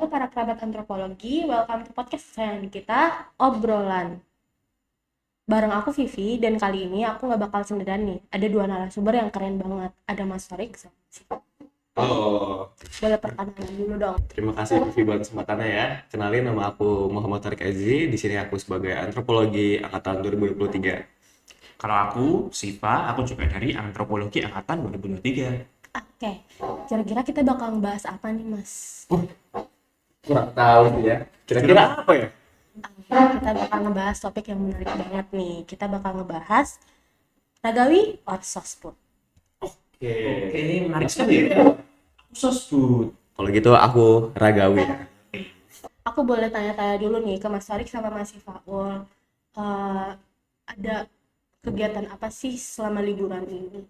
Halo para kerabat antropologi, welcome to podcast kesayangan kita, Obrolan. Bareng aku Vivi, dan kali ini aku nggak bakal sendirian nih. Ada dua narasumber yang keren banget. Ada Mas Torik sama Siva. Oh, Boleh perkenalan dulu dong. terima kasih Vivi buat kesempatannya ya. Kenalin, nama aku Muhammad Tarik Azizi. Di sini aku sebagai antropologi angkatan 2023. Kalau aku, Siva, aku juga dari Antropologi Angkatan 2023. Oke, kira-kira kita bakal ngebahas apa nih Mas? Kurang tahu sih ya. Kira-kira apa ya? Kita bakal ngebahas topik yang menarik banget nih. Kita bakal ngebahas Ragawi or Sosbud. Oke, Menarik sekali ya. Sosbud. kalau gitu aku Ragawi. Aku boleh tanya-tanya dulu nih ke Mas Torik sama Mas Sifaul. Ada kegiatan apa sih selama liburan ini?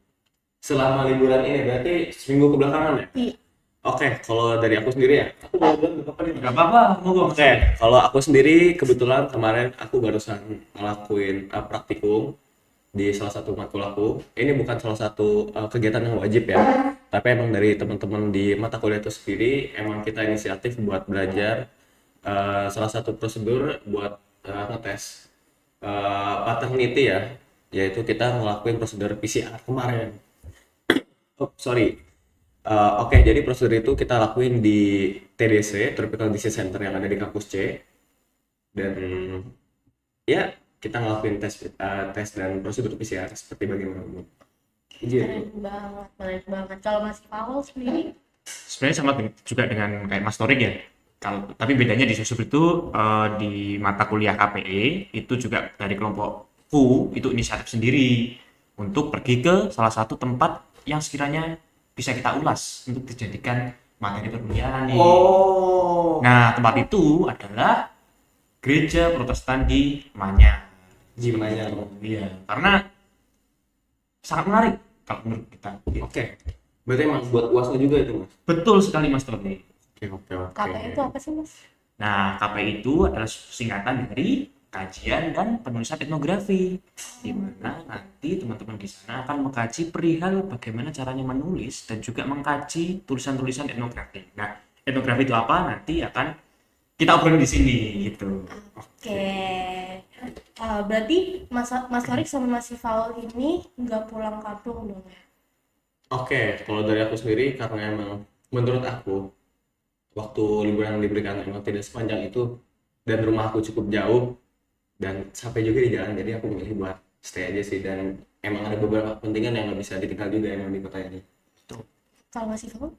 Selama liburan ini berarti seminggu kebelakangan ya? Iya. Oke, kalau dari aku sendiri ya. Aku boleh bilang nggak apa-apa nih. Gak apa-apa, monggo. Oke, kalau aku sendiri kebetulan kemarin aku barusan ngelakuin praktikum di salah satu matkul aku. Ini bukan salah satu kegiatan yang wajib ya, tapi emang dari teman-teman di mata kuliah itu sendiri emang kita inisiatif buat belajar salah satu prosedur buat ngetes paternity ya, yaitu kita ngelakuin prosedur PCR kemarin. Oh, sorry. Oke, jadi prosedur itu kita lakuin di TDC, Tropical Disease Center yang ada di kampus C. Dan ya, kita ngelakuin tes dan prosedur PCR seperti bagaimana umum. Gitu. Keren banget, menarik banget. Kalau Mas Paul sendiri, Sebenarnya sama juga dengan kayak Mas Torik ya. Tapi bedanya di Sosbud itu di mata kuliah KPE itu juga dari kelompokku itu inisiatif sendiri untuk pergi ke salah satu tempat yang sekiranya bisa kita ulas untuk dijadikan materi perkuliahan nih. Oh, Nah, tempat itu adalah gereja Protestan di Manyar. gimana? Iya, karena sangat menarik kalau menurut kita. Oke. Berarti emang buat UASnya juga itu, Mas? Betul sekali Mas Tony. Oke. KPI itu apa sih Mas? Nah, KPI itu adalah singkatan dari kajian dan penulisan etnografi, di mana nanti teman-teman di sana akan mengkaji perihal bagaimana caranya menulis dan juga mengkaji tulisan-tulisan etnografi. Nah, etnografi itu apa? Nanti akan kita obrolin di sini gitu. Oke. Berarti Mas Torik sama Mas Paul ini nggak pulang kampung dong ya? Oke, kalau dari aku sendiri karena emang menurut aku waktu liburan yang diberikan emang tidak sepanjang itu dan rumah aku cukup jauh dan sampai juga di jalan, jadi aku memilih buat stay aja sih, dan emang ada beberapa kepentingan yang nggak bisa ditinggal juga emang di kota ini. Kalau Mas Paul?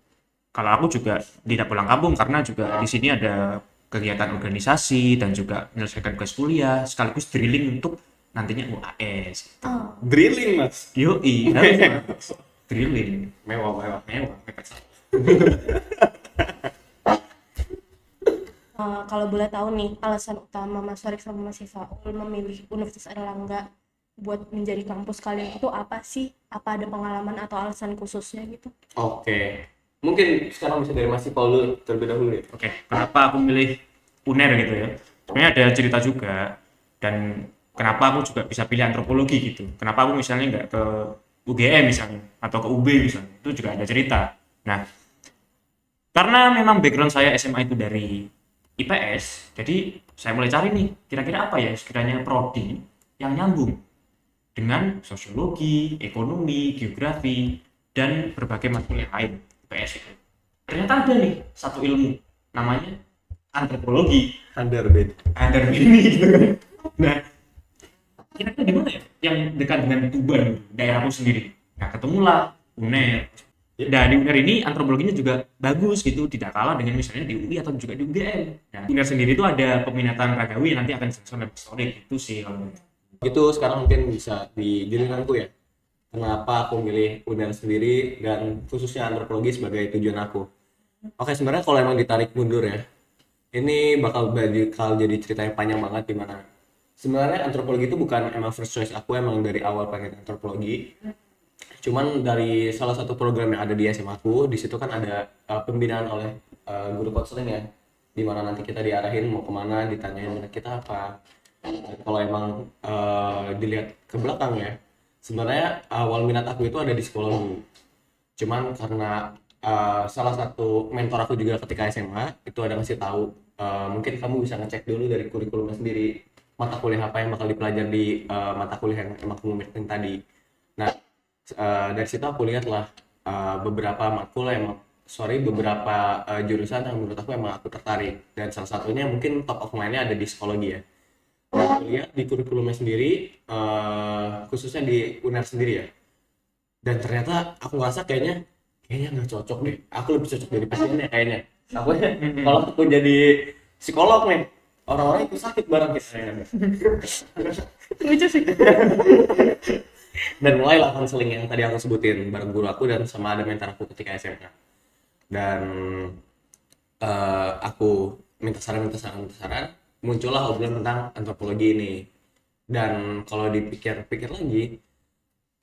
Kalau aku juga tidak pulang kampung karena juga di sini ada kegiatan organisasi dan juga menyelesaikan tugas kuliah sekaligus drilling untuk nantinya UAS. Oh, Drilling, Mas. Yoi, harus drilling. Mewah. Mewah, mepet. kalau boleh tahu nih, alasan utama Mas Torik sama Mas Paul memilih Universitas Erlangga buat menjadi kampus kalian itu apa sih? Apa ada pengalaman atau alasan khususnya gitu? Oke. Mungkin sekarang bisa dari Mas Paul dulu terlebih dahulu ya. Oke, kenapa aku milih UNER gitu ya? Sebenarnya ada cerita juga, dan kenapa aku juga bisa pilih antropologi gitu. Kenapa aku misalnya nggak ke UGM misalnya atau ke UB misalnya, itu juga ada cerita. Nah, karena memang background saya SMA itu dari IPS, jadi saya mulai cari nih, kira-kira apa ya sekiranya prodi yang nyambung dengan sosiologi, ekonomi, geografi, dan berbagai matkul yang lain IPS itu. Ternyata ada nih satu ilmu namanya antropologi. Underbid. Ada ini gitu kan. Nah, kira-kira di mana ya yang dekat dengan Tuban, daerahku sendiri. Nah, ketemulah UNER. Nah, di UNER ini antropologinya juga bagus gitu, tidak kalah dengan misalnya di UI atau juga di UGM. Nah, UNER sendiri itu ada peminatan ragawi yang nanti akan dijelaskan oleh historik itu sih kalau Itu sekarang mungkin bisa di giliranku ya. Kenapa aku milih UNER sendiri dan khususnya antropologi sebagai tujuan aku. Oke, sebenarnya kalau emang ditarik mundur ya, ini bakal jadi cerita yang panjang banget, di mana sebenarnya antropologi itu bukan emang first choice aku, emang dari awal pengen antropologi. Cuman dari salah satu program yang ada di SMA aku, di situ kan ada pembinaan oleh guru konseling ya, di mana nanti kita diarahin mau kemana, ditanyain minat kita apa. Dan kalau emang dilihat ke belakang ya, sebenarnya awal minat aku itu ada di psikologi. Cuman karena salah satu mentor aku juga ketika SMA itu ada ngasih tahu, mungkin kamu bisa ngecek dulu dari kurikulumnya sendiri mata kuliah apa yang bakal dipelajari di mata kuliah yang emang kamu milikin tadi. Nah, dari situ aku lihat lah beberapa matkul emang beberapa jurusan yang menurut aku emang aku tertarik, dan salah satunya mungkin top of mind-nya ada di psikologi ya. Nah, aku lihat di kurikulumnya sendiri, khususnya di UNER sendiri ya, dan ternyata aku ngerasa kayaknya nggak cocok deh, aku lebih cocok dari pasiennya kayaknya. Aku kalau aku jadi psikolog nih, orang-orang ikut sakit bareng kita. Lucu sih. Dan mulailah konseling yang tadi aku sebutin bareng guru aku dan sama ada mentor aku ketika SMA. Dan aku minta saran, muncullah obrolan tentang antropologi ini. Dan kalau dipikir-pikir lagi,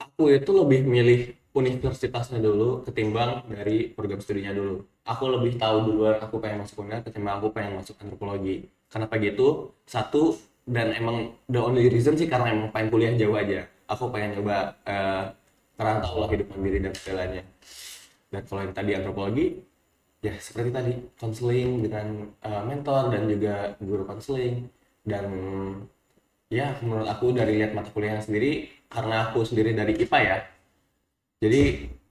aku itu lebih milih universitasnya dulu ketimbang dari program studinya dulu. Aku lebih tahu duluan aku pengen masuk UNER ketimbang aku pengen masuk antropologi. Kenapa gitu? Satu, dan emang the only reason sih karena emang pengen kuliah jauh aja. Aku pengen coba merantau lah, hidup mandiri dan segalanya. Dan kalau yang tadi antropologi, ya seperti tadi, konseling dengan mentor dan juga guru konseling. Dan ya menurut aku dari lihat mata kuliahnya sendiri, karena aku sendiri dari IPA ya, jadi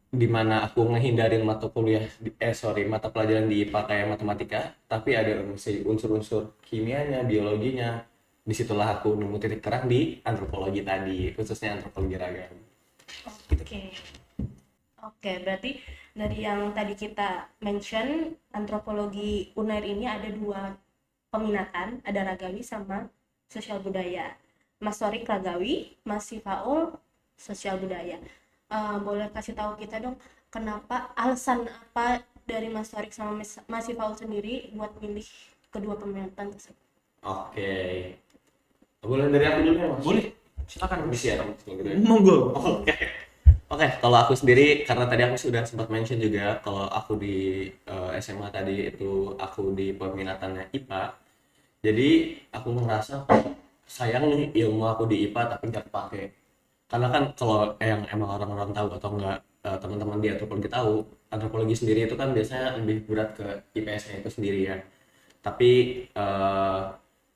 di mana aku ngehindarin mata pelajaran di IPA kayak matematika, tapi ada unsur-unsur kimianya, biologinya. Disitulah aku nemu titik terang di antropologi tadi, khususnya antropologi ragam. Oke. Oke, berarti dari yang tadi kita mention, antropologi UNER ini ada dua peminatan, ada ragawi sama sosial budaya. Mas Torik ragawi, Mas Sifaul sosial budaya. Boleh kasih tahu kita dong, kenapa, alasan apa dari Mas Torik sama Mas Sifaul sendiri buat milih kedua peminatan tersebut? Oke, boleh dari aku dulu ya mas? Boleh, silakan. Bisa ya Mas, kalau gitu ya? Monggo. Oke, kalau aku sendiri, karena tadi aku sudah sempat mention juga kalau aku di SMA tadi itu aku di peminatannya IPA. Jadi aku ngerasa sayang nih ilmu aku di IPA tapi nggak kepake. Karena kan kalau yang emang orang-orang tahu atau enggak, teman-teman di antropologi tahu, antropologi sendiri itu kan biasanya lebih berat ke IPS-nya itu sendiri ya. Tapi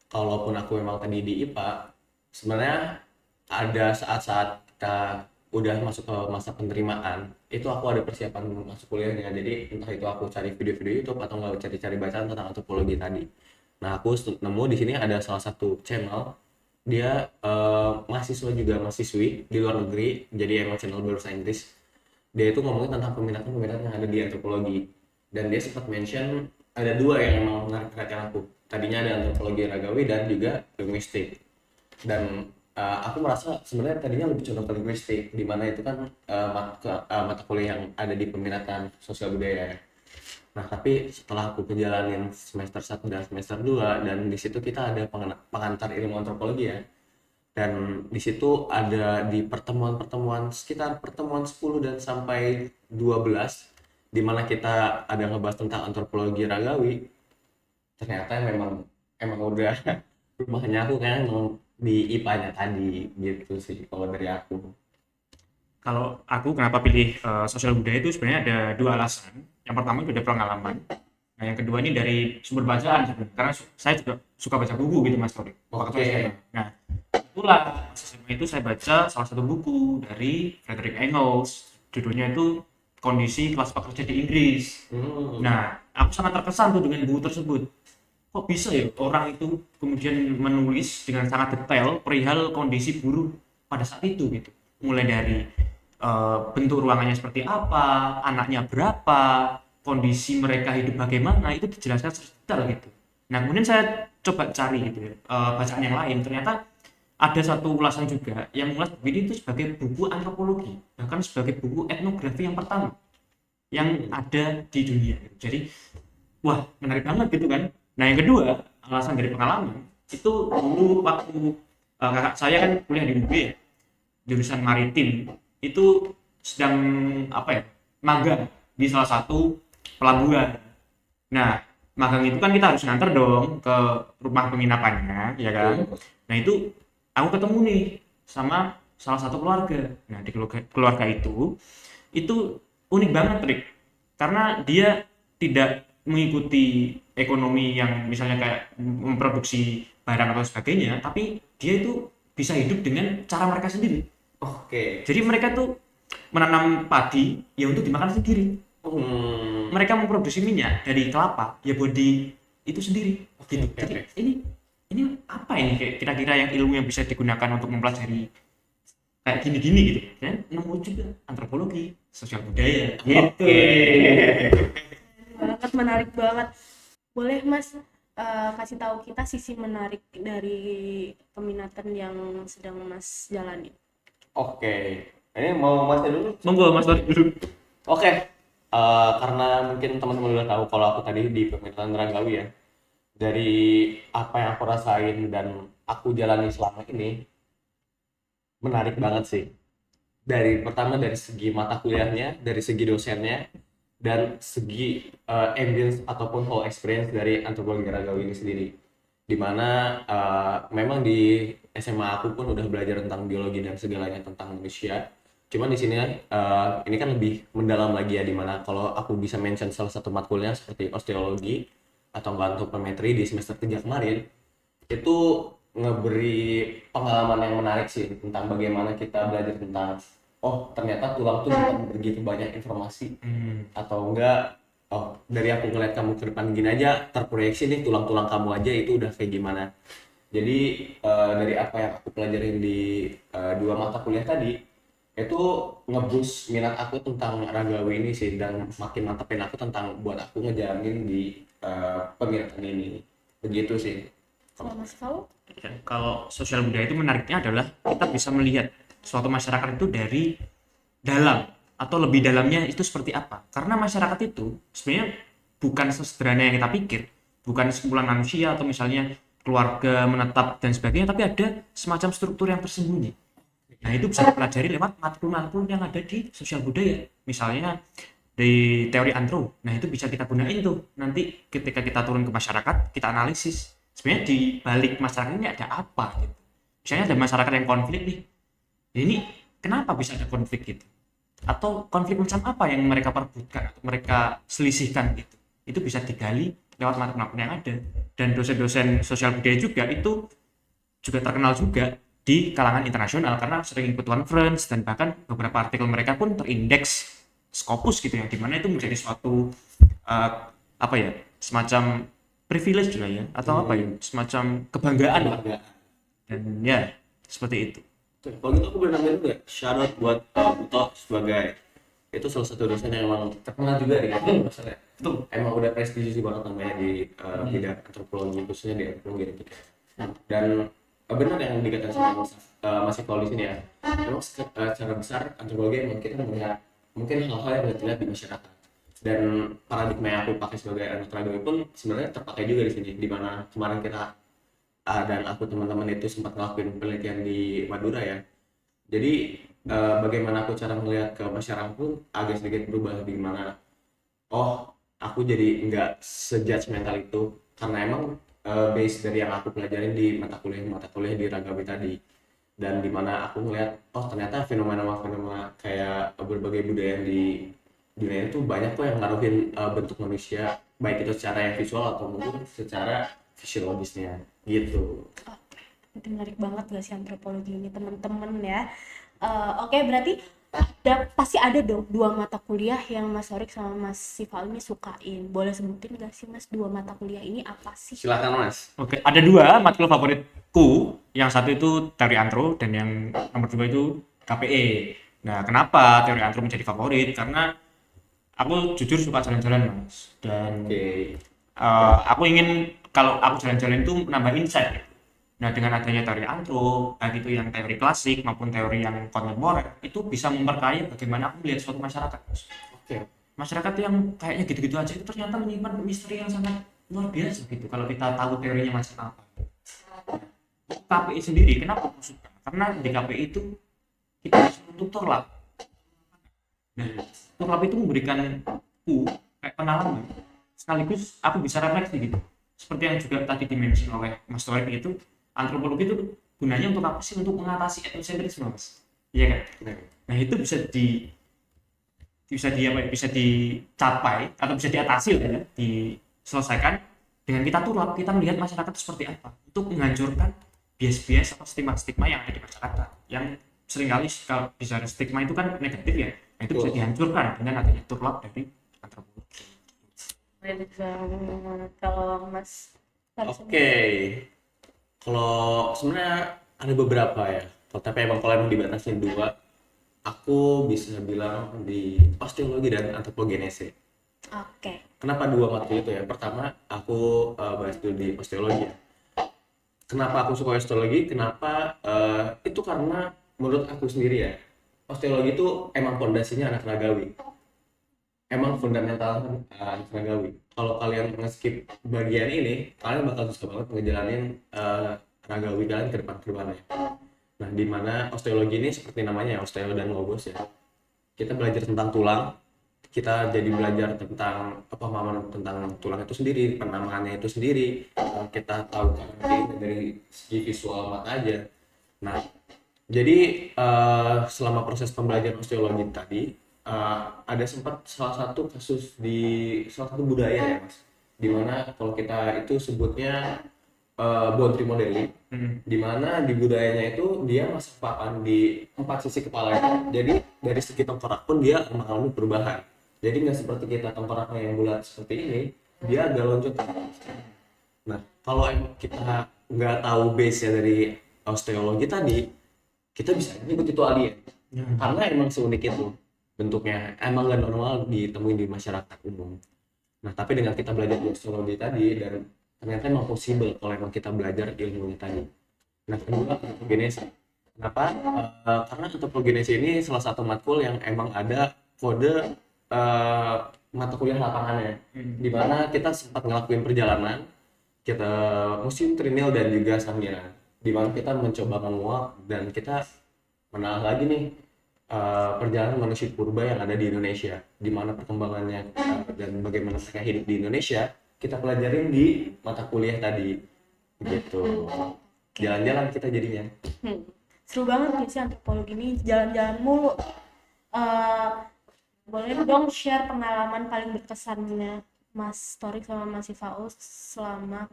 kalaupun aku memang tadi di IPA, sebenarnya ada saat-saat kita udah masuk ke masa penerimaan, itu aku ada persiapan masuk kuliahnya. Jadi entah itu aku cari video-video YouTube atau nggak cari-cari bacaan tentang antropologi tadi. Nah, aku nemu di sini ada salah satu channel, dia mahasiswa juga mahasiswi di luar negeri, jadi emang channel berbahasa Inggris. Dia itu ngomongin tentang peminatan-peminatan yang ada di antropologi, dan dia sempat mention ada dua yang emang menarik perhatian aku. Tadinya ada antropologi ragawi dan juga linguistik. Dan aku merasa sebenarnya tadinya lebih condong ke linguistik, di mana itu kan mata kuliah yang ada di peminatan sosial budaya ya. Nah, tapi setelah aku kejalanin semester 1 dan semester 2, dan di situ kita ada pengantar ilmu antropologi ya. Dan di situ ada di pertemuan-pertemuan, sekitar pertemuan 10 dan sampai 12, di mana kita ada ngebahas tentang antropologi ragawi. Ternyata emang udah rumahnya aku kayaknya emang di IPA-nya tadi gitu sih kalau dari aku. Kalau aku kenapa pilih sosial budaya itu sebenarnya ada dua alasan. Yang pertama itu ada pengalaman. Nah, yang kedua ini dari sumber bacaan sebenarnya. Karena saya juga suka baca buku gitu Mas Tori. Waktu Oke. SMA. Nah, itulah pas SMA itu saya baca salah satu buku dari Frederick Engels. Judulnya itu Kondisi Kelas Pekerja di Inggris. Nah, aku sangat terkesan tuh dengan buku tersebut. Kok bisa ya orang itu kemudian menulis dengan sangat detail perihal kondisi buruh pada saat itu gitu. Mulai dari bentuk ruangannya seperti apa, anaknya berapa, kondisi mereka hidup bagaimana, itu dijelaskan secara detail gitu. Nah, kemudian saya coba cari gitu ya, bacaan yang lain. Ternyata ada satu ulasan juga yang mengulas buku ini itu sebagai buku antropologi, bahkan sebagai buku etnografi yang pertama yang ada di dunia. Jadi, wah menarik banget gitu kan. Nah, yang kedua, alasan dari pengalaman itu dulu waktu kakak saya kan kuliah di UB ya, jurusan maritim, itu sedang magang di salah satu pelabuhan. Nah, magang itu kan kita harus nganter dong ke rumah penginapannya, ya kan. Nah, itu aku ketemu nih sama salah satu keluarga. Nah, di keluarga itu unik banget, Trik. karena dia tidak mengikuti ekonomi yang misalnya kayak memproduksi barang atau sebagainya, tapi dia itu bisa hidup dengan cara mereka sendiri. Oke. Jadi mereka tuh menanam padi ya untuk dimakan sendiri. Mereka memproduksi minyak dari kelapa ya buat di itu sendiri gitu. Oke, Jadi oke. ini apa ini kayak kira-kira yang ilmu yang bisa digunakan untuk mempelajari kayak gini-gini gitu. Dan nemu juga antropologi, sosial budaya gitu. Banget, menarik banget. Boleh Mas kasih tahu kita sisi menarik dari peminatan yang sedang Mas jalani? Oke. Ini mau Masnya dulu? Monggo Mas Tori dulu. Oke. Karena mungkin teman-teman udah tahu kalau aku tadi di pemerintahan Ragawi ya. Dari apa yang aku rasain dan aku jalani selama ini, menarik banget sih. Pertama dari segi mata kuliahnya, dari segi dosennya, dan segi ambience ataupun whole experience dari antropologi Ragawi ini sendiri. Dimana memang di SMA aku pun udah belajar tentang biologi dan segalanya tentang manusia. Cuman di sini ini kan lebih mendalam lagi ya, dimana kalau aku bisa mention salah satu matkulnya seperti osteologi atau antropometri di semester 3 kemarin, itu ngeberi pengalaman yang menarik sih tentang bagaimana kita belajar tentang ternyata tulang tuh bisa begitu banyak informasi, atau enggak dari aku ngeliat kamu ke depan gini aja terproyeksi nih tulang-tulang kamu aja itu udah kayak gimana. Jadi dari apa yang aku pelajarin di dua mata kuliah tadi itu ngebus minat aku tentang Ragawi ini sih, dan makin mantepin aku tentang buat aku ngejalanin di peminatan ini, begitu sih. Kalau Mas Fau? Ya, kalau sosial budaya itu menariknya adalah kita bisa melihat suatu masyarakat itu dari dalam atau lebih dalamnya itu seperti apa. Karena masyarakat itu sebenarnya bukan sesederhana yang kita pikir, bukan sekumpulan manusia atau misalnya keluarga menetap dan sebagainya, tapi ada semacam struktur yang tersembunyi. Nah, itu bisa dipelajari lewat matkul-matkul yang ada di sosial budaya. Misalnya di teori antro. Nah, itu bisa kita gunain tuh. Nanti ketika kita turun ke masyarakat, kita analisis. Sebenarnya di balik masyarakat ini ada apa gitu. Misalnya ada masyarakat yang konflik nih. Ini kenapa bisa ada konflik gitu? Atau konflik macam apa yang mereka perbutkan atau mereka selisihkan gitu. Itu bisa digali lewat matkul-matkul yang ada. Dan dosen-dosen sosial budaya juga itu juga terkenal juga di kalangan internasional karena sering ikut conference, dan bahkan beberapa artikel mereka pun terindeks Scopus gitu, yang dimana itu menjadi suatu apa ya, semacam privilege juga ya, atau apa ya, semacam kebanggaan lah. Dan ya seperti itu. Kalau gitu aku boleh nambahin juga, shout out buat Buto sebagai itu salah satu dosen yang emang terkenal juga di kampus masalah. Itu emang udah prestisius banget namanya di bidang antropologi, khususnya di antropologi etika. Dan benar yang dikatakan sama Mas Iqbal di sini ya. Memang secara besar antropologi emang kita melihat mungkin hal-hal yang nggak terlihat di masyarakat. Dan paradigma yang aku pakai sebagai anak Ragawi pun sebenarnya terpakai juga di sini, di mana kemarin kita dan aku teman-teman itu sempat ngelakuin penelitian di Madura ya. Jadi bagaimana aku cara melihat ke masyarakat pun agak sedikit berubah, di mana aku jadi nggak sejudgmental itu, karena emang base dari yang aku pelajarin di mata kuliah di Ragawi tadi, dan dimana aku ngeliat ternyata fenomena kayak berbagai budaya yang di dunia itu banyak kok yang ngaruhin bentuk manusia, baik itu secara yang visual atau mungkin secara fisiologisnya gitu. Itu menarik banget gak sih antropologi ini teman-teman ya. Oke, berarti pasti ada dong dua mata kuliah yang Mas Sorik sama Mas Sifal ini sukain. Boleh sebutin gak sih Mas dua mata kuliah ini apa sih? Silakan Mas. Oke, ada dua matkul favoritku. Yang satu itu teori antro dan yang nomor dua itu KPE. Nah, kenapa teori antro menjadi favorit? Karena aku jujur suka jalan-jalan Mas. Dan aku ingin kalau aku jalan-jalan itu menambah insight. Nah, dengan adanya teori antro, baik itu yang teori klasik maupun teori yang kontemporer, itu bisa memperkaya bagaimana aku melihat suatu masyarakat. Masyarakat yang kayaknya gitu-gitu aja itu ternyata menyimpan misteri yang sangat luar biasa gitu kalau kita tahu teorinya macam apa. KPI sendiri kenapa aku suka? Karena di KPI itu kita bisa tutor lab. Nah, tutor lab itu memberikan aku kayak pengalaman, sekaligus aku bisa refleksi gitu. Seperti yang juga tadi dimention oleh Mas Torik itu, antropologi itu gunanya untuk apa sih? Untuk mengatasi etnosentrisme, Mas. Iya kan? Nah, itu bisa bisa dicapai atau bisa diatasi ya, diselesaikan dengan kita turap, kita melihat masyarakat itu seperti apa untuk menghancurkan bias-bias atau stigma-stigma yang ada di masyarakat yang seringkali kalau bicara stigma itu kan negatif ya. Nah, itu bisa dihancurkan dengan adanya turap dari antropologi. Keren banget. Kalau Mas Faris Oke, kalau sebenarnya ada beberapa ya. Tapi kalau emang dibatasin dua, aku bisa bilang di osteologi dan antropogenese. Oke. Kenapa dua matkul itu ya? Pertama, aku bahas dulu di osteologi ya. Kenapa aku suka osteologi? Kenapa? Itu karena menurut aku sendiri ya, osteologi itu emang fondasinya anak ragawi. Emang fundamental anak ragawi. Kalau kalian nge-skip bagian ini, kalian bakal susah banget ngejalanin ragawi kalian ke depannya. Nah, di mana osteologi ini seperti namanya osteo dan logos ya. Kita belajar tentang tulang, kita jadi belajar tentang pemahaman tentang tulang itu sendiri, penamaannya itu sendiri. Kita tahu dari segi visual mata aja. Nah, jadi selama proses pembelajaran osteologi tadi ada sempat salah satu kasus di salah satu budaya ya Mas, dimana kalau kita itu sebutnya bone tree modeling, dimana di budayanya itu dia masuk papan di 4 sisi kepalanya, jadi dari segi tengkorak pun dia mengalami perubahan, jadi nggak seperti kita tengkoraknya yang bulat seperti ini, dia agak lonjot. Nah, kalau emang kita nggak tahu base-nya dari osteologi tadi, kita bisa ikut itu alien. Karena emang seunik itu bentuknya, emang nggak normal ditemuin di masyarakat umum. Nah, tapi dengan kita belajar osteologi tadi, dan ternyata emang possible kalau emang kita belajar ilmunya tadi. Nah, kedua, antropogenese. Kenapa? Karena antropogenese ini salah satu matkul yang emang ada kode mata kuliah lapangannya, di mana kita sempat ngelakuin perjalanan, kita Museum Trinil dan juga Sangiran, di mana kita mencoba menguak dan kita menelaah lagi nih perjalanan manusia purba yang ada di Indonesia, di mana perkembangannya dan bagaimana mereka hidup di Indonesia, kita pelajarin di mata kuliah tadi, gitu. Jalan-jalan kita jadinya. Seru banget ya sih antropologi ini, jalan-jalan mulu. Boleh dong share pengalaman paling berkesannya Mas Torik sama Mas Sifaus selama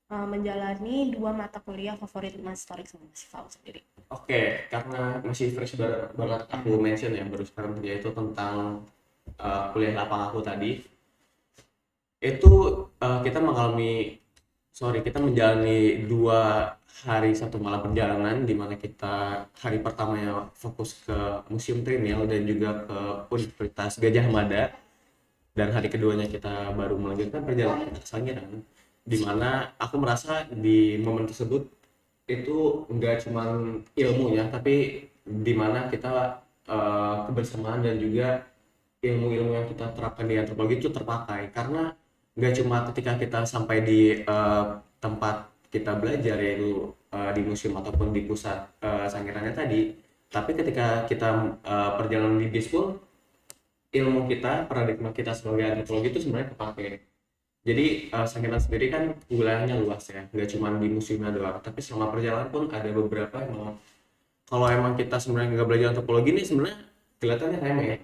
menjalani 2 mata kuliah favorit Mas Torik sama Mas Sifaus sendiri. Oke, karena masih fresh banget aku mention ya baru sekarang, yaitu tentang kuliah lapang aku tadi. Itu kita menjalani 2 hari 1 malam perjalanan, di mana kita hari pertamanya fokus ke Museum Trinil dan juga ke Universitas Gajah Mada, dan hari keduanya kita baru melanjutkan perjalanan ke Sangiran, di mana aku merasa di momen tersebut itu enggak cuman ilmunya, tapi di mana kita kebersamaan dan juga ilmu-ilmu yang kita terapkan di antropologi itu terpakai, karena nggak cuma ketika kita sampai di tempat kita belajar, yaitu di museum ataupun di pusat Sangirannya tadi, tapi ketika kita perjalanan di bis pun ilmu kita, paradigma kita sebagai antropologi itu sebenarnya kepake. Jadi Sangiran sendiri kan wilayahnya luas ya, nggak cuma di museumnya doang, tapi selama perjalanan pun ada beberapa yang kalau emang kita sebenarnya nggak belajar antropologi ini sebenarnya kelihatannya remeh ya.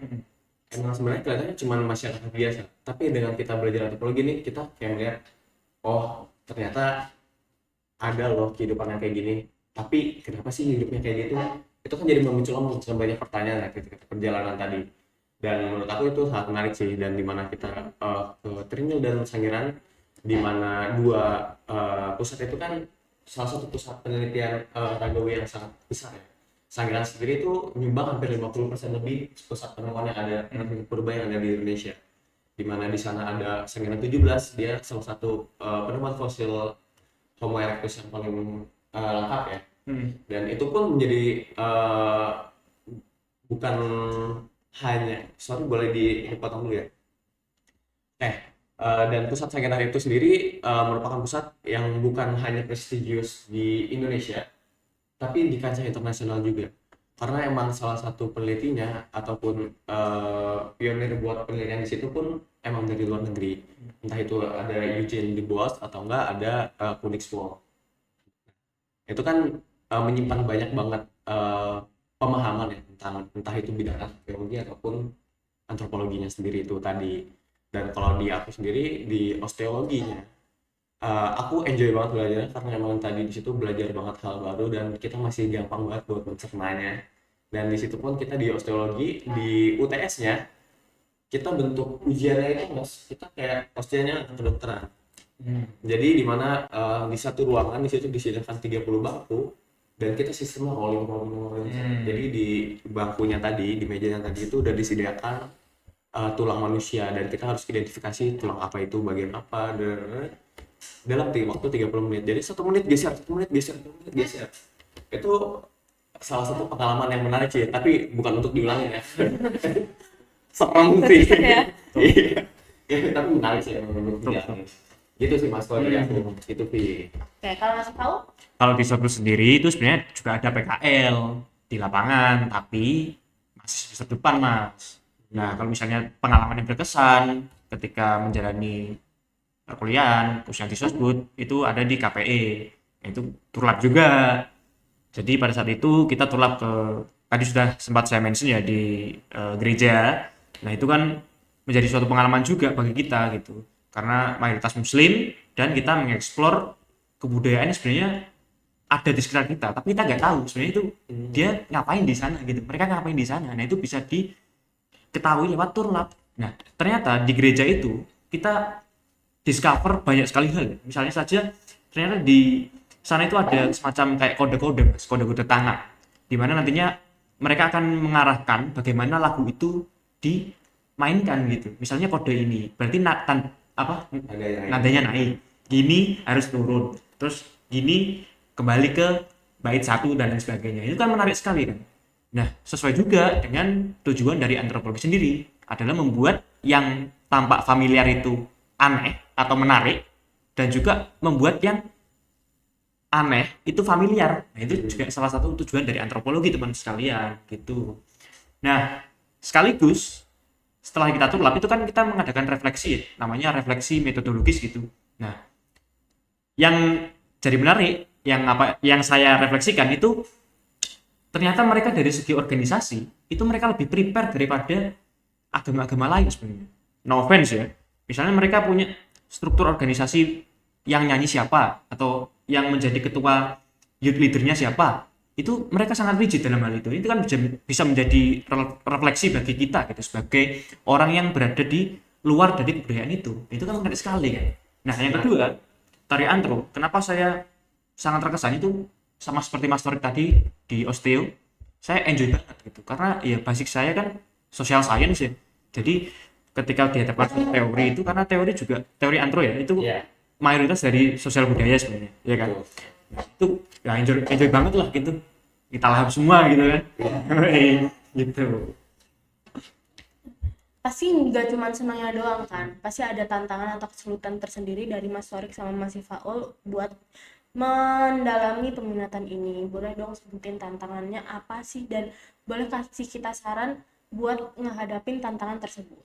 Emang sebenarnya kelihatannya cuma masyarakat biasa, tapi dengan kita belajar antropologi ini kita kayak melihat, oh ternyata ada loh kehidupan yang kayak gini, tapi kenapa sih hidupnya kayak gitu. Itu kan jadi memunculkan banyak pertanyaan ya ketika perjalanan tadi, dan menurut aku itu sangat menarik sih. Dan dimana kita ke Trinil dan Sangiran, dimana dua pusat itu kan salah satu pusat penelitian ragawi yang sangat besar ya. Sangiran sendiri itu nyumbang hampir 50% lebih pusat penemuan yang ada purba yang ada di Indonesia, di mana di sana ada Sangiran 17, dia salah satu penemuan fosil Homo erectus yang paling lengkap ya. Dan itu pun menjadi bukan hanya, boleh dipotong dulu ya. Dan pusat Sangiran itu sendiri merupakan pusat yang bukan hanya prestigious di Indonesia, tapi di kancah internasional juga, karena emang salah satu penelitinya ataupun pionir buat penelitian di situ pun emang dari luar negeri, entah itu ada Eugene Dubois atau enggak ada Koenigswald. Itu kan menyimpan banyak banget pemahaman ya tentang entah itu bidang arkeologi ataupun antropologinya sendiri itu tadi. Dan kalau di aku sendiri di osteologinya, aku enjoy banget belajarnya karena emang tadi di situ belajar banget hal baru dan kita masih gampang banget buat mencernanya. Dan di situ pun kita di osteologi di UTS-nya kita bentuk ujiannya itu mas, kita kayak osteonya kedokteran. Jadi di mana di satu ruangan di situ disediakan 30 bangku dan kita sistemnya rolling rolling rolling. Jadi di bangkunya tadi, di mejanya tadi itu udah disediakan tulang manusia dan kita harus identifikasi tulang apa itu bagian apa dalam waktu 30 menit. Jadi 1 menit geser, 1 menit geser, 1 menit geser. Itu salah satu pengalaman yang menarik sih, tapi bukan untuk diulangi ya. Serem sih. Ya. Iya. Ya, tapi menarik sih menurut dia. Gitu sih mas, kalau dari aku itu Vi. Oke, kalau Mas tahu? Kalau di Soglo sendiri itu sebenarnya juga ada PKL di lapangan, tapi masih semester depan mas. Nah kalau misalnya pengalaman yang berkesan ketika menjalani perkuliahan khususnya di Sosbud itu ada di KPE, itu turlap juga. Jadi pada saat itu kita turlap ke, tadi sudah sempat saya mention ya, di gereja. Nah itu kan menjadi suatu pengalaman juga bagi kita gitu, karena mayoritas muslim dan kita mengeksplor kebudayaan yang sebenarnya ada di sekitar kita, tapi kita nggak tahu sebenarnya itu dia ngapain di sana gitu, mereka ngapain di sana. Nah itu bisa diketahui lewat turlap. Nah ternyata di gereja itu kita discover banyak sekali hal. Misalnya saja ternyata di sana itu ada semacam kayak kode-kode mas, kode-kode tangan, di mana nantinya mereka akan mengarahkan bagaimana lagu itu dimainkan gitu. Misalnya kode ini berarti nadanya naik, gini harus turun, terus gini kembali ke bait satu dan lain sebagainya. Itu kan menarik sekali kan. Nah sesuai juga dengan tujuan dari antropologi sendiri adalah membuat yang tampak familiar itu aneh atau menarik, dan juga membuat yang aneh itu familiar. Nah itu juga salah satu tujuan dari antropologi teman sekalian gitu. Nah sekaligus setelah kita turlap itu kan kita mengadakan refleksi ya, namanya refleksi metodologis gitu. Nah yang jadi menarik, yang saya refleksikan itu ternyata mereka dari segi organisasi itu mereka lebih prepare daripada agama-agama lain sebenarnya. No offense ya, misalnya mereka punya struktur organisasi yang nyanyi siapa atau yang menjadi ketua youth leadernya siapa, itu mereka sangat rigid dalam hal itu. Itu kan bisa menjadi refleksi bagi kita gitu sebagai orang yang berada di luar dari kebudayaan itu kan menarik sekali kan. Nah yang kedua, tari antro, kenapa saya sangat terkesan itu sama seperti Mas Torik tadi di osteo, saya enjoy banget gitu karena ya basic saya kan social science ya. Jadi ketika dihadapkan teori itu, karena teori juga teori antro ya, itu mayoritas dari sosial budaya sebenarnya ya kan. Nah, itu ya enjoy banget lah gitu, kita lahap semua gitu kan. Gitu. Pasti nggak cuma senangnya doang kan, pasti ada tantangan atau kesulitan tersendiri dari Mas Torik sama Mas Sifaul buat mendalami peminatan ini. Boleh dong sebutin tantangannya apa sih, dan boleh kasih kita saran buat ngehadapin tantangan tersebut.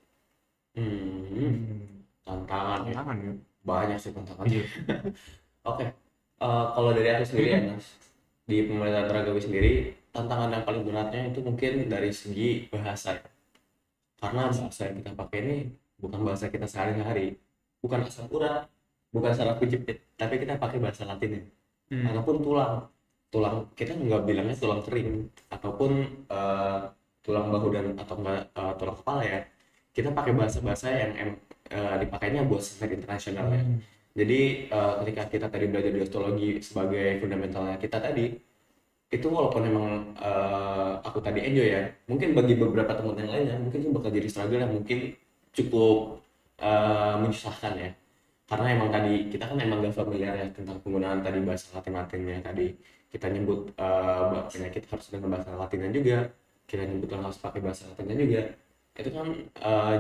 Tantangan ya. Tantangan ya. Banyak sih tantangannya. Oke. Kalau dari aku sendiri ya mas, di pemerintahan Ragawi sendiri tantangan yang paling beratnya itu mungkin dari segi bahasa ya. Karena bahasa yang kita pakai ini bukan bahasa kita sehari-hari, bukan asal urat, bukan salah jepit, tapi kita pakai bahasa Latin ya. Ataupun tulang kita nggak bilangnya tulang kering ataupun tulang bahu dan atau enggak tulang kepala ya. Kita pakai bahasa-bahasa yang dipakainya buat standar internasional ya. Jadi ketika kita tadi belajar di osteologi sebagai fundamentalnya kita tadi, itu walaupun memang aku tadi enjoy ya, mungkin bagi beberapa teman yang lainnya mungkin itu bakal jadi struggle yang mungkin cukup menyusahkan ya, karena emang tadi kita kan emang gak familiar ya tentang penggunaan tadi bahasa Latin-Latinnya. Tadi kita nyebut penyakit harus dengan bahasa Latinnya juga, kita nyebut harus pakai bahasa Latinnya juga. Itu kan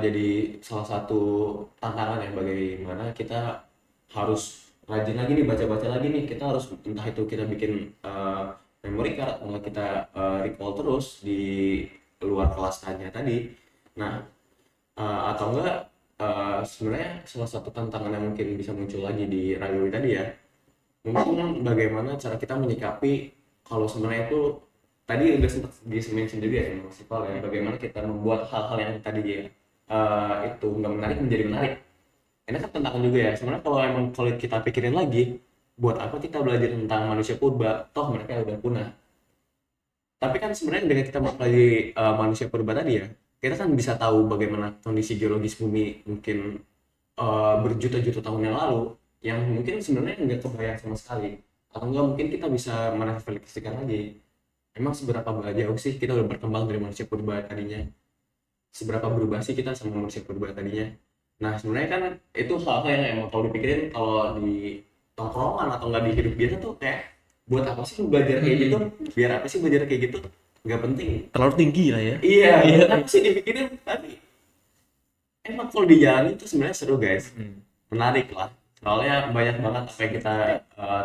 jadi salah satu tantangan yang bagaimana kita harus rajin lagi nih, baca-baca lagi nih. Kita harus entah itu kita bikin memory card atau kita recall terus di luar kelas tadi. Nah atau enggak sebenarnya salah satu tantangan yang mungkin bisa muncul lagi di Ragawi tadi ya, mungkin bagaimana cara kita menyikapi kalau sebenarnya itu tadi udah sempat di-mention juga ya Mas Iqbal ya, bagaimana kita membuat hal-hal yang tadi itu nggak menarik menjadi menarik. Ini kan tantangan juga ya. Sebenarnya kalau kita pikirin lagi, buat apa kita belajar tentang manusia purba? Toh mereka udah punah. Tapi kan sebenarnya dengan kita mempelajari manusia purba tadi ya, kita kan bisa tahu bagaimana kondisi geologis bumi mungkin berjuta-juta tahun yang lalu, yang mungkin sebenarnya nggak kebayang sama sekali. Atau enggak mungkin kita bisa merefleksikan lagi, emang seberapa jauh sih kita udah berkembang dari manusia purba tadinya? Seberapa berubah sih kita sama manusia purba tadinya? Nah sebenarnya kan itu hal-hal yang emang kalau dipikirin kalau di tongkrongan atau nggak di hidup biasa tuh kayak buat apa sih lu belajar kayak gitu? Biar apa sih belajar kayak gitu? Nggak penting. Terlalu tinggi lah ya. Iya, buat apa sih dipikirin? Tapi emang kalau dijalani itu sebenarnya seru guys, menarik lah. Soalnya banyak banget apa yang kita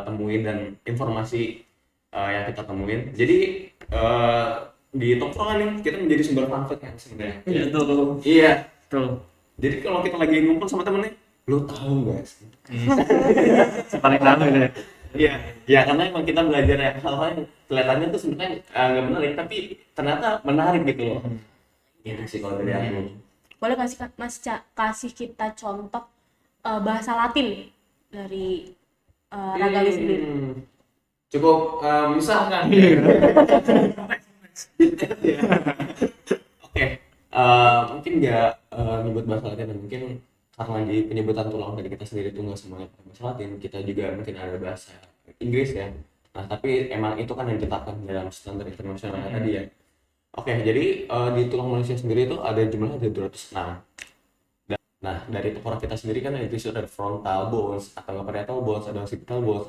temuin dan informasi yang kita temuin. Jadi di tongkrongan nih kita menjadi sumber fun fact kan sebenarnya. Iya tuh. Iya. Tuh. Jadi kalau kita lagi ngumpul sama temennya, lu tahu guys. Paling rame deh. Iya, ya karena emang kita belajar ya hal-hal yang kelihatannya tuh sebenarnya nggak menarik, tapi ternyata menarik gitu loh. Itu sih kalau dari aku. Boleh kasih kita contoh bahasa Latin dari Ragawi sendiri? Cukup misalkan. Oke, mungkin nggak nyebut bahasa Latin, mungkin karena di penyebutan tulang dari kita sendiri itu nggak semuanya pakai bahasa Latin, kita juga mungkin ada bahasa Inggris ya. Nah, tapi emang itu kan yang ditetapkan dalam standar internasional tadi ya. Oke, jadi di tulang manusia sendiri itu ada jumlahnya ada 206. Nah, dari tengkorak kita sendiri kan itu ada frontal bones atau nggak parietal bones, ada occipital bones,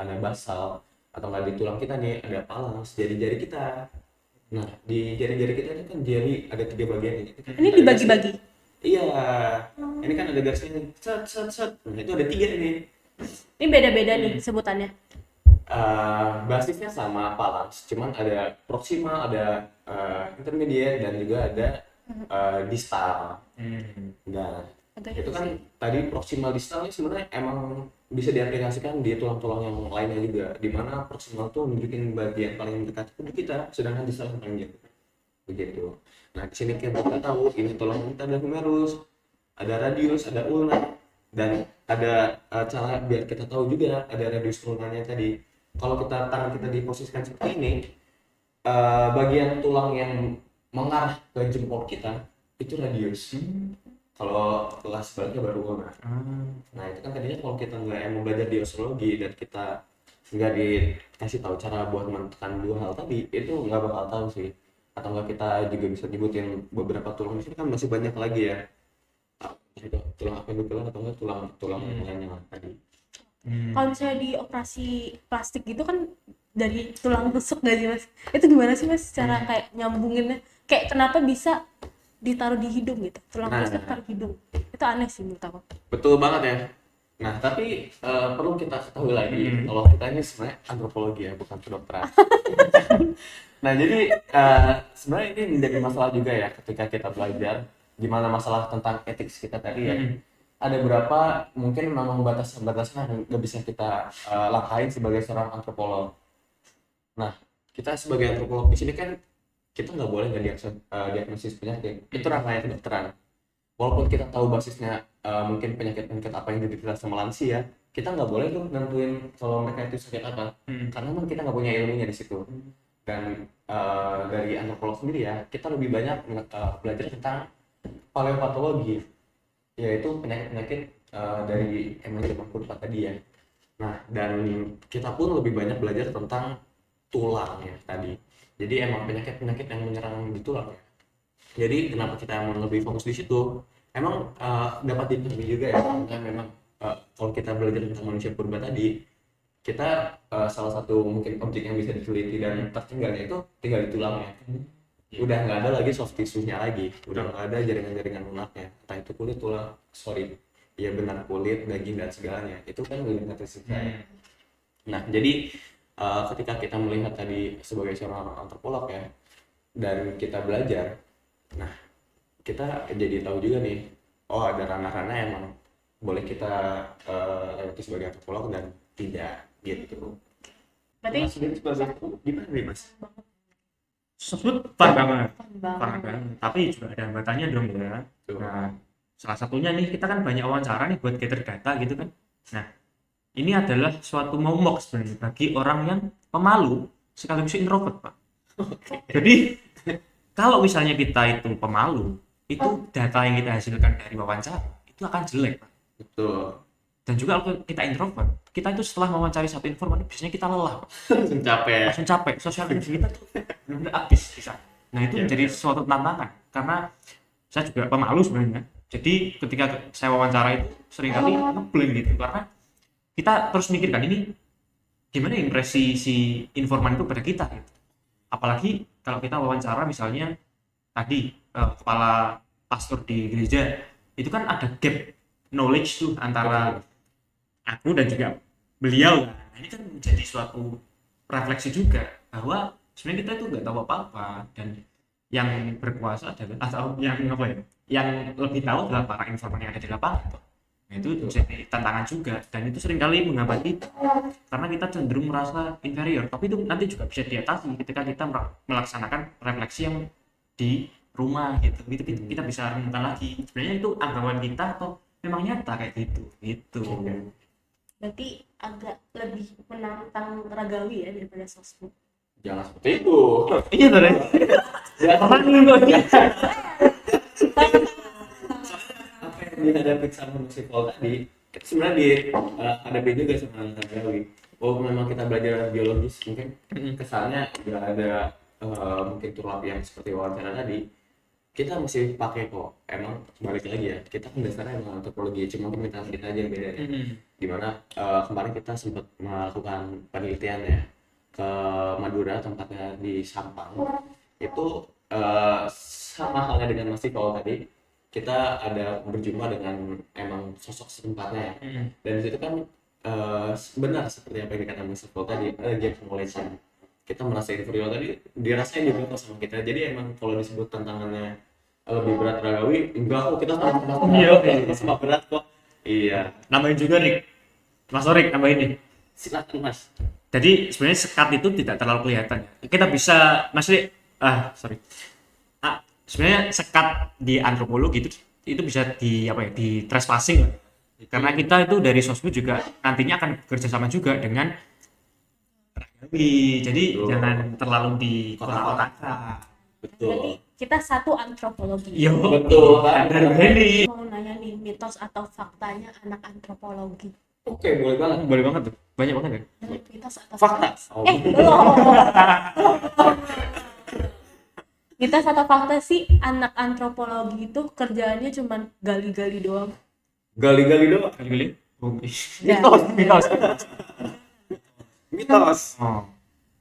ada basal, atau nggak di tulang kita nih ada phalanx, jari-jari kita. Nah, di jari-jari kita ini kan jadi ada 3 bagian ini. Ini dibagi-bagi. Iya, ini kan ada garisnya nih, set. Nah, itu ada 3 ini. Ini beda-beda nih sebutannya. Basisnya sama phalanx, cuman ada proximal, ada intermediate, dan juga ada distal. Nah, itu kan tadi proximal distal ini sebenarnya emang bisa diaplikasikan di tulang-tulang yang lainnya juga, di mana proximal tuh nunjukin bagian paling dekat tubuh kita, sedangkan distal yang paling jauh. Begitu. Nah, di sini kita tahu ini tulang kita ada humerus, ada radius, ada ulna, dan ada cara biar kita tahu juga ada radius ulnanya tadi. Kalau kita tangan kita diposisikan seperti ini, bagian tulang yang mengarah ke jempol kita itu radius. Kalau kelas sebaliknya baru ulna. Nah, itu kan tadinya kalau kita nggak emang belajar di osteologi dan kita nggak dikasih tahu cara buat menekan 2 hal tadi, itu nggak bakal tahu sih. Atau nggak kita juga bisa nyebutin beberapa tulang di sini kan masih banyak lagi ya. Tulang appendicular atau enggak tulang yang lainnya tadi. Kalau misalnya di operasi plastik gitu kan dari tulang rusuk gak sih mas? Itu gimana sih mas cara kayak nyambunginnya? Kayak kenapa bisa ditaruh di hidung gitu? Tulang rusuk taruh hidung. Itu aneh sih menurut aku. Betul banget ya. Nah, tapi perlu kita ketahui lagi kalau kita ini sebenarnya antropologi ya, bukan kedokteran. Nah, jadi sebenarnya ini menjadi masalah juga ya ketika kita belajar gimana masalah tentang etik kita tadi ya. Ada beberapa mungkin memang batasan-batasan yang nggak bisa kita langkahin sebagai seorang antropolog. Nah, kita sebagai antropolog di sini kan kita nggak boleh diagnosis penyakit. Itu ranahnya kedokteran. Walaupun kita tahu basisnya mungkin penyakit-penyakit apa yang diderita sama lansia, kita nggak boleh tuh nentuin kalau mereka itu sakit apa. Karena memang kita nggak punya ilmunya di situ. Dan dari antropolog sendiri ya, kita lebih banyak belajar tentang paleopatologi, yaitu penyakit-penyakit dari emang zaman purba tadi ya. Nah, dan kita pun lebih banyak belajar tentang tulang ya tadi. Jadi emang penyakit-penyakit yang menyerang di tulang ya. Jadi kenapa kita emang lebih fokus di situ? Emang dapat dipahami juga ya, karena memang kalau kita belajar tentang manusia purba tadi, kita salah satu mungkin objek yang bisa diteliti dan tertinggalnya itu tinggal di tulangnya. Udah nggak ada lagi soft tissue-nya lagi, udah nggak ada jaringan-jaringan lunaknya, entah itu kulit, tulang, ya benar kulit, daging dan segalanya, itu kan udah tersisa. Nah, jadi ketika kita melihat tadi sebagai seorang antropolog ya, dan kita belajar, nah kita jadi tahu juga nih, oh ada ranah-ranah yang emang boleh kita lewati sebagai antropolog dan tidak gitu. Berarti Mas sendiri sebagai gimana nih Mas? Sosmed fun banget. fun Parah banget. banget. Tapi juga ada hambatannya dong ya. Tuh. Nah, salah satunya nih kita kan banyak wawancara nih buat gather data gitu kan. Nah, ini adalah suatu momok sebenarnya bagi orang yang pemalu sekaligus introvert, Pak. Jadi kalau misalnya kita itu pemalu, itu data yang kita hasilkan dari wawancara itu akan jelek, Pak. Betul. Dan juga kalau kita introvert, kita itu setelah mewawancari satu informasi biasanya kita lelah, Pak. Capek. Langsung capek, sosial energi kita tuh benar-benar habis bisa. Nah itu menjadi suatu tantangan karena saya juga pemalu sebenarnya. Jadi ketika saya wawancara itu seringkali ngeblank gitu karena kita terus mikirkan ini gimana impresi si informan itu pada kita gitu. Apalagi kalau kita wawancara misalnya tadi kepala pastor di gereja itu kan ada gap knowledge tuh antara aku dan juga beliau. Nah, ini kan menjadi suatu refleksi juga bahwa sebenarnya kita itu nggak tahu apa-apa dan yang berkuasa adalah atau yang apa ya yang lebih tahu adalah para informan yang ada di lapangan. Nah, itu jadi tantangan juga dan itu seringkali menghambat kita karena kita cenderung merasa inferior, tapi itu nanti juga bisa diatasi ketika kita melaksanakan refleksi yang di rumah gitu. Kita bisa renungkan lagi sebenarnya itu anggapan kita atau memang nyata kayak gitu. Berarti agak lebih menantang ragawi ya daripada sosmed. Jangan seperti itu. Iya benar. Apa nih kok? Apa yang dihadapi sama musikal tadi, kita sebenarnya dihadapi juga sama anak Gawi. Oh, memang kita belajar biologis mungkin kesannya nggak ada mungkin turap yang seperti wawancara tadi. Kita masih pakai kok. Emang balik lagi ya, kita kan dasarnya emang antropologi, cuma pemerintahan kita aja yang beda ya. Dimana kemarin kita sempat melakukan penelitian ya ke Madura, tempatnya di Sampang. Itu sama halnya dengan Mas Tikol tadi, kita ada berjumpa dengan emang sosok setempatnya ya. Dan di situ kan benar seperti apa yang dikatakan Mas Tikol tadi, ada gap knowledge. Kita merasa inferior tadi, dirasain juga kok sama kita. Jadi emang kalau disebut tantangannya lebih berat ragawi, enggak kok, kita sama berat kok. Iya. Nambahin juga nih, Mas Orik nambahin nih. Silakan Mas. Jadi sebenarnya sekat itu tidak terlalu kelihatan. Kita bisa sebenarnya sekat di antropologi itu bisa di trespassing lah. Karena kita itu dari sosmed juga nantinya akan bekerja sama juga dengan ragawi. Jadi jangan terlalu di kotak-kotakan. Betul. Berarti kita satu antropologi. Yo, Betul. dari Beni. Mau nanya nih mitos atau faktanya anak antropologi. Oke, boleh banget. Boleh banget tuh. Banyak banget ya. Mitos atau Fakta. belum. Mitos atau fakta sih anak antropologi itu kerjaannya cuma gali-gali doang. Gali-gali doang. Kali-kali. Ya. Mitos. Mitos. Oh.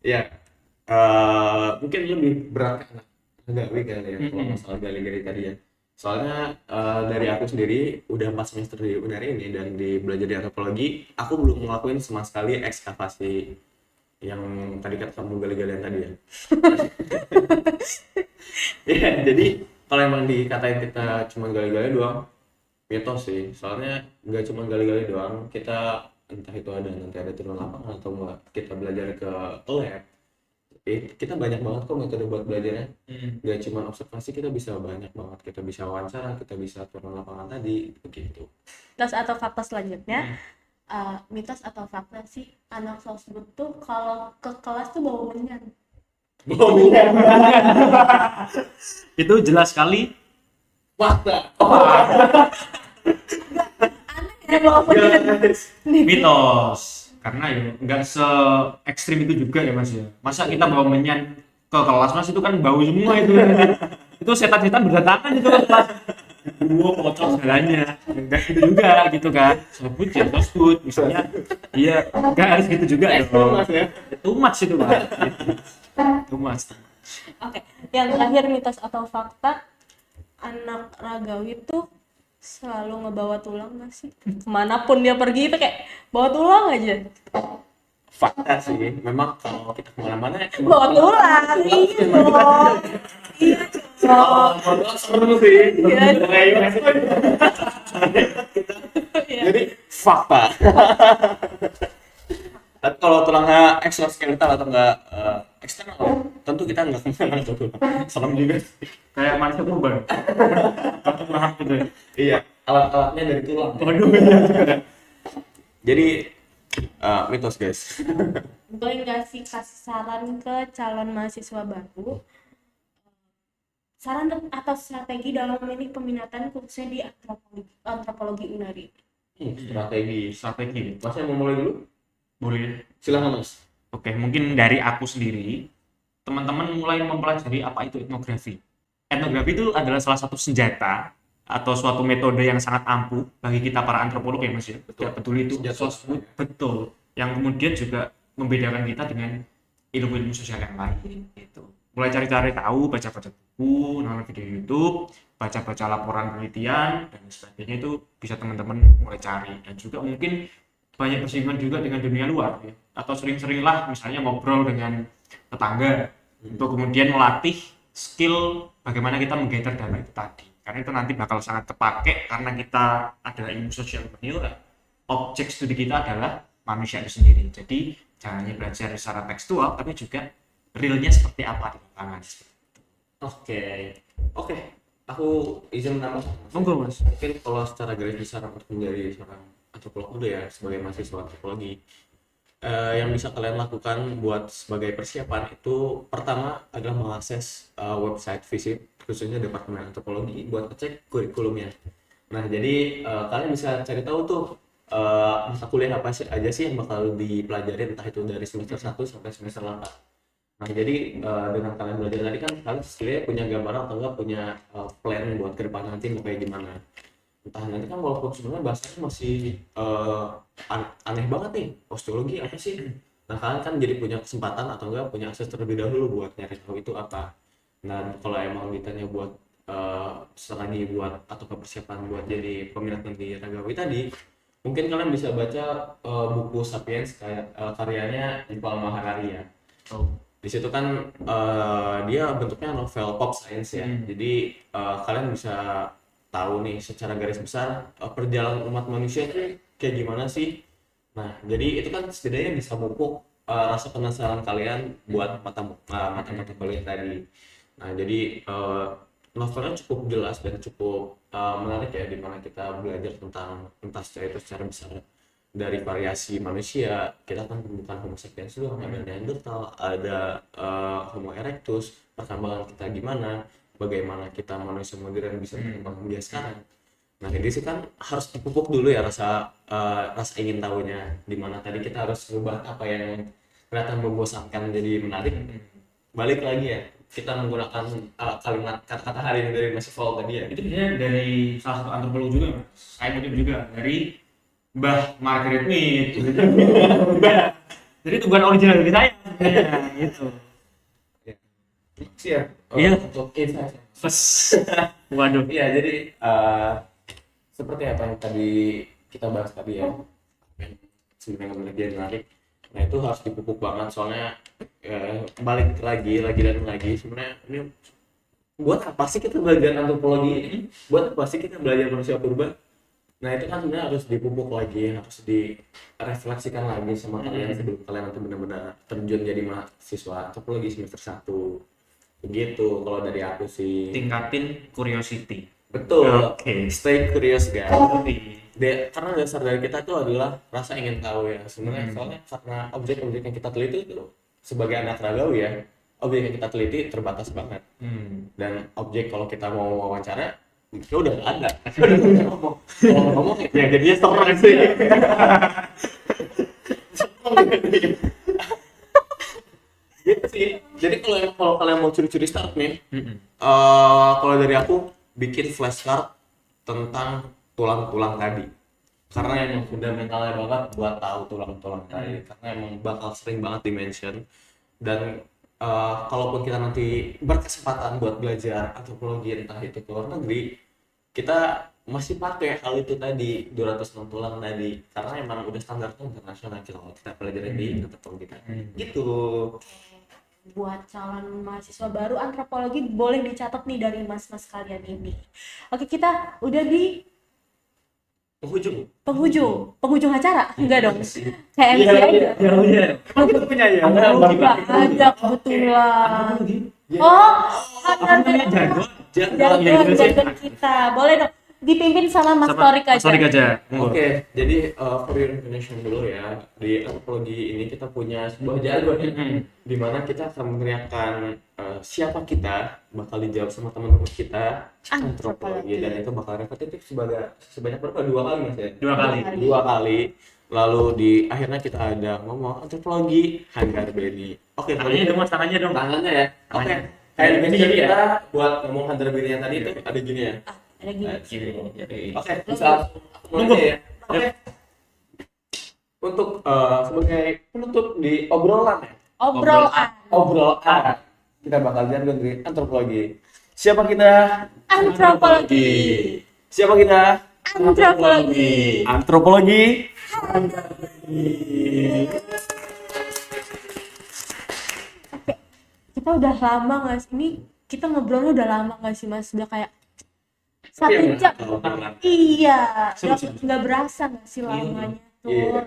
Ya. Mungkin lebih berat ke anak Gawi kali ya kalau masalah gali-gali tadi ya. Soalnya dari aku sendiri udah 4 semester di UNER ini dan belajar di antropologi, aku belum ngelakuin sama sekali ekskavasi yang tadi kata kamu gali-galian tadi ya. Ya, jadi kalau emang dikatain kita cuma gali-gali doang, mitos sih. Soalnya nggak cuma gali-gali doang, kita entah itu nanti ada turun lapangan atau enggak kita belajar ke lab. Kita banyak banget kok metode buat belajarnya. Nggak cuma observasi, kita bisa banyak banget. Kita bisa wawancara, kita bisa turun lapangan tadi, begitu. Mitos atau fakta selanjutnya, mitos atau fakta sih anak sosmed tuh kalau ke kelas tuh bawa menyan. Itu jelas sekali Fakta. Aneh ya bawa menyan. mitos. Karena ya nggak se ekstrim itu juga ya Mas ya. Masa kita bawa menyan ke kelas Mas itu kan bau semua itu. Itu setan-setan berdatangan itu ke kelas. Gua pocong segalanya. Enggak gitu juga gitu kan. Sebut ya sebut misalnya. Iya, enggak harus gitu juga ya. Too much itu Pak. Too much. Oke, yang terakhir mitos atau fakta, anak ragawi tuh selalu ngebawa tulang nggak sih? Kemanapun dia pergi itu kayak bawa tulang aja. Fakta sih, memang kalau kita kemana-mana Bawa tulang, iya dong. Iya seru sih. Iya. Jadi fakta. Tapi kalau tulangnya resource skeletal atau enggak eksternal, tentu kita enggak kemana tuh. Serem juga sih. Kayak manusia purba. Kartu rahang gitu ya. Iya, alat-alatnya dari tulang. Waduh, iya juga. Jadi mitos guys. Boleh nggak sih kasih saran ke calon mahasiswa baru, saran atau strategi dalam memilih peminatan khususnya di antropologi Unari? Strategi. Mas yang mau mulai dulu? Boleh. Silahkan Mas. Oke, mungkin dari aku sendiri, teman-teman mulai mempelajari apa itu etnografi. Etnografi itu adalah salah satu senjata atau suatu metode yang sangat ampuh bagi kita para antropolog ya Mas ya. Betul. Tidak peduli itu Senjata sosmed, betul. Yang kemudian juga membedakan kita dengan ilmu-ilmu sosial yang lain gitu. Mulai cari-cari tahu, baca-baca buku, nonton video YouTube, baca-baca laporan penelitian dan sebagainya, itu bisa teman-teman mulai cari. Dan juga mungkin banyak bersinggungan juga dengan dunia luar ya. Atau sering-seringlah misalnya ngobrol dengan tetangga untuk kemudian melatih skill bagaimana kita menggather data itu tadi, karena itu nanti bakal sangat kepake karena kita adalah ilmu sosial bernilai. Objek studi kita adalah manusia itu sendiri, jadi jangan hanya belajar secara tekstual tapi juga realnya seperti apa di lapangan. Oke. Aku izin menambah. Monggo Mas. Mungkin kalau secara garis besar untuk menjadi seorang antropolog muda ya, sebagai mahasiswa antropologi, yang bisa kalian lakukan buat sebagai persiapan itu pertama adalah mengakses website visit khususnya Departemen Antropologi buat ngecek kurikulumnya. Nah jadi kalian bisa cari tahu tuh mata kuliah apa sih aja sih yang bakal dipelajari, entah itu dari semester 1 sampai semester 8. Nah jadi dengan kalian belajar tadi kan kalian sekiranya punya gambaran atau enggak punya plan buat ke depan nanti mau kayak gimana. Entah nanti kan walaupun sebenarnya bahasanya masih aneh banget nih, osteologi apa sih. Nah kalian kan jadi punya kesempatan atau enggak punya akses terlebih dahulu buat nyari tahu itu apa. Nah kalau emang ditanya buat strategi buat atau persiapan buat jadi peminat nanti ragawi tadi, mungkin kalian bisa baca buku Sapiens kayak karyanya Yuval Noah Harari ya. Di situ kan dia bentuknya novel pop science ya. Jadi kalian bisa tahu nih secara garis besar perjalanan umat manusia itu kayak gimana sih. Nah, jadi itu kan setidaknya bisa memupuk rasa penasaran kalian buat mata-mata kuliah tadi. Nah, jadi novelnya cukup jelas dan cukup menarik ya, di mana kita belajar tentang secara besar dari variasi manusia. Kita kan bukan Homo sapiens doang, ada Neanderthal, ada Homo erectus, perkembangan kita gimana, bagaimana kita manusia modern bisa berkembang hingga sekarang. Nah jadi sih kan harus dipupuk dulu ya rasa ingin tahunya, dimana tadi kita harus mengubah apa yang kelihatan membosankan jadi menarik. Balik lagi ya, kita menggunakan kalimat kata-kata hari ini dari Mas Paul tadi ya. Itu biasanya dari salah satu antropolog juga Mas. Saya kutip juga dari Mbah Margaret Mead. Jadi itu bukan original dari saya gitu. Iya. Iya. Untuk insight. Waduh. Iya, jadi seperti apa yang tadi kita bahas tadi ya, sebenarnya menjadi menarik. Nah itu harus dipupuk banget, soalnya balik lagi dan lagi sebenarnya ini buat apa sih kita belajar antropologi ini? Buat apa sih kita belajar manusia purba? Nah itu kan sebenarnya harus dipupuk lagi, harus direfleksikan lagi sama kalian sebelum kalian nanti benar-benar terjun jadi mahasiswa antropologi semester 1. Begitu kalau dari aku sih. Tingkatin curiosity. Betul. Oke. Stay curious guys. Karena dasar dari kita itu adalah rasa ingin tahu ya sebenarnya. Soalnya karena objek-objek yang kita teliti itu sebagai anak ragawi ya, objek yang kita teliti terbatas banget. Dan objek kalau kita mau wawancara ya udah nggak ada. Kalau ngomong ya jadinya serem sih. Gitu sih. Jadi kalau kalian mau curi-curi start nih, kalau dari aku bikin flashcard tentang tulang-tulang tadi, karena emang fundamentalnya banget buat tahu tulang-tulang tadi, karena emang bakal sering banget dimention. Dan kalaupun kita nanti berkesempatan buat belajar antropologi entah itu ke luar negeri, kita masih pakai hal itu tadi, 206 tulang tadi, karena emang udah standar internasional kalau kita pelajarin di antropologi tadi. Gitu. Buat calon mahasiswa baru antropologi boleh dicatat nih dari mas-mas kalian ini. Oke, kita udah di penghujung acara enggak dong, kayak MC aja. Iya. Emang kita punya ya? Enggak ada kebetulan. Oh, jargon kita boleh dong dipimpin sama Mas Torik aja. Sorry aja. Oke, jadi for your information dulu ya, di antropologi ini kita punya sebuah jargon di mana kita akan meneriakkan siapa kita, bakal dijawab sama teman-teman kita antropologi, dan itu bakal repetitif sebanyak berapa? 2 kali Mas ya? 2 kali. 2 kali. Lalu di akhirnya kita ada ngomong antropologi Hanggar Beni. Oke, Tangannya dong, Mas, tangannya dong. tangannya ya. Oke. Tangannya. Kayak di media Gini ya? kita buat ngomong Hanggar Beni yang tadi itu ada gini ya. Ada gini. Oke, bisa mulai ya. Oke. Untuk sebagai penutup di obrolan ya. Obrolan. Kita bakal jargon dari antropologi. Siapa kita? Antropologi. Siapa kita? Antropologi. Antropologi. Oke, kita udah lama nggak sih? Ini kita ngobrolnya udah lama nggak sih Mas? Udah kayak 1 jam. Iya, nggak berasa nggak sih lamanya tuh?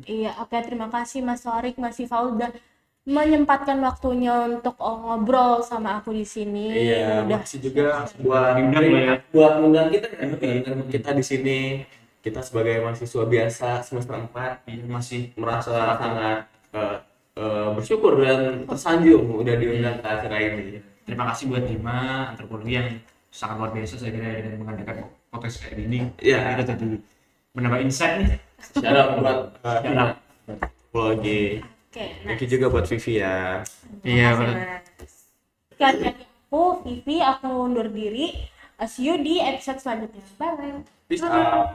Iya, oke, terima kasih Mas Torik, Mas Siva udah menyempatkan waktunya untuk ngobrol sama aku di sini. Iya, Udah makasih juga buat undang kita ya. Kita di sini, kita sebagai mahasiswa biasa semester 4 masih merasa sangat bersyukur dan tersanjung udah diundang ke acara ini. Terima kasih buat Dima, antropologi yang sangat luar biasa saya kira dengan mengadakan podcast kayak gini. Iya. Kita jadi menambah insight nih. Syarat buat antropologi. oke. Thank you juga buat Vivi ya. Iya, Makasih, Mas. Sekian dari aku, Vivi, aku undur diri. See you di episode selanjutnya. Bye. Peace out.